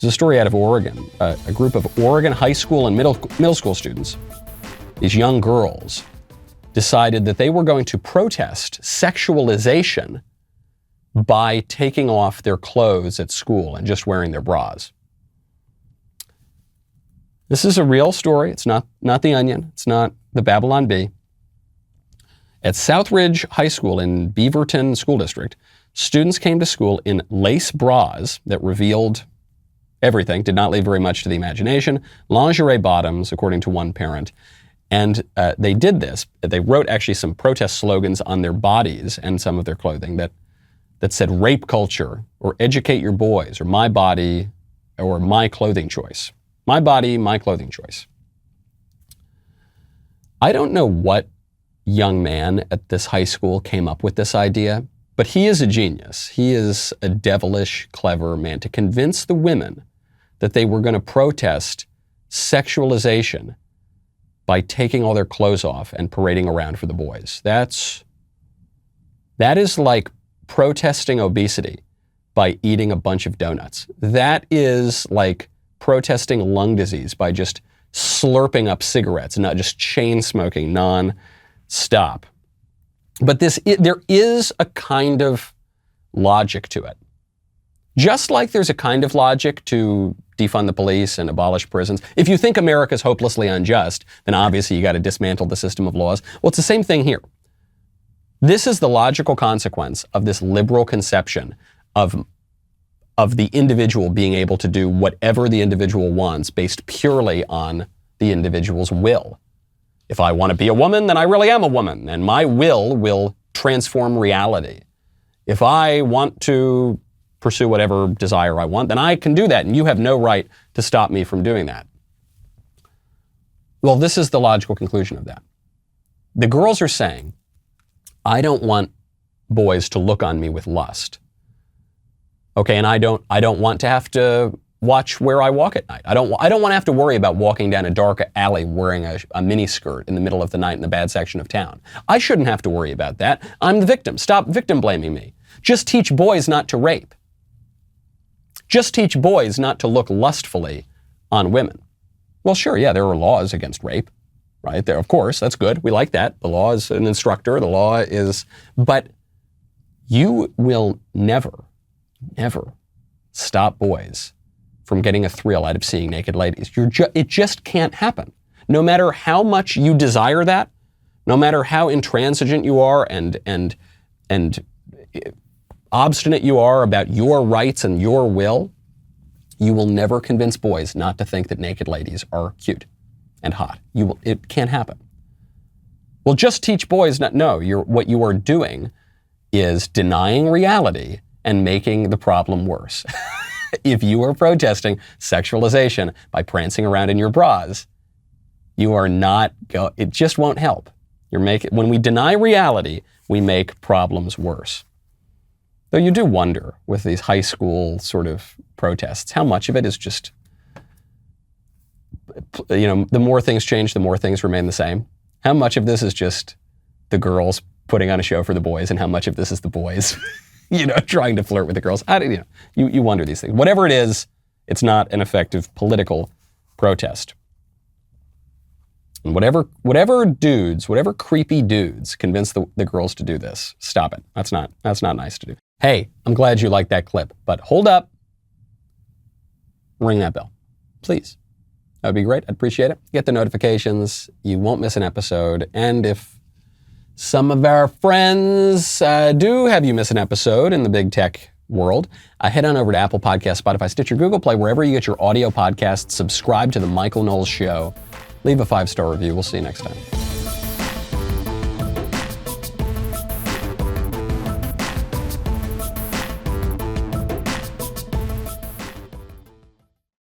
There's a story out of Oregon. A group of Oregon high school and middle school students, these young girls, decided that they were going to protest sexualization by taking off their clothes at school and just wearing their bras. This is a real story. It's not The Onion. It's not the Babylon Bee. At Southridge High School in Beaverton School District, students came to school in lace bras that revealed everything, did not leave very much to the imagination, lingerie bottoms, according to one parent. And they did this. They wrote actually some protest slogans on their bodies and some of their clothing that said rape culture or educate your boys or my body or my clothing choice. My body, my clothing choice. I don't know what young man at this high school came up with this idea, but he is a genius. He is a devilish, clever man to convince the women that they were going to protest sexualization by taking all their clothes off and parading around for the boys. That is like protesting obesity by eating a bunch of donuts. That is like protesting lung disease by just slurping up cigarettes and not just chain smoking non-stop. But there is a kind of logic to it. Just like there's a kind of logic to defund the police and abolish prisons. If you think America's hopelessly unjust, then obviously you got to dismantle the system of laws. Well, it's the same thing here. This is the logical consequence of this liberal conception of the individual being able to do whatever the individual wants based purely on the individual's will. If I want to be a woman, then I really am a woman, and my will transform reality. If I want to pursue whatever desire I want, then I can do that, and you have no right to stop me from doing that. Well, this is the logical conclusion of that. The girls are saying, I don't want boys to look on me with lust. Okay, and I don't want to have to watch where I walk at night. I don't want to have to worry about walking down a dark alley wearing a mini skirt in the middle of the night in the bad section of town. I shouldn't have to worry about that. I'm the victim. Stop victim blaming me. Just teach boys not to rape. Just teach boys not to look lustfully on women. Well, sure, yeah, there are laws against rape, right? There, of course, that's good. We like that. The law is an instructor. The law is, but you will never stop boys from getting a thrill out of seeing naked ladies. It just can't happen. No matter how much you desire that, no matter how intransigent you are and obstinate you are about your rights and your will, you will never convince boys not to think that naked ladies are cute and hot. It can't happen. Well, just teach boys what you are doing is denying reality and making the problem worse. If you are protesting sexualization by prancing around in your bras, you are not, it just won't help. When we deny reality, we make problems worse. Though you do wonder with these high school sort of protests, how much of it is just, the more things change, the more things remain the same. How much of this is just the girls putting on a show for the boys, and how much of this is the boys, trying to flirt with the girls? You wonder these things. Whatever it is, it's not an effective political protest. And whatever creepy dudes convince the girls to do this, stop it. That's not nice to do. Hey, I'm glad you liked that clip, but hold up. Ring that bell, please. That would be great. I'd appreciate it. Get the notifications. You won't miss an episode. And if some of our friends do have you miss an episode in the big tech world, head on over to Apple Podcasts, Spotify, Stitcher, Google Play, wherever you get your audio podcasts. Subscribe to The Michael Knowles Show. Leave a 5-star review. We'll see you next time.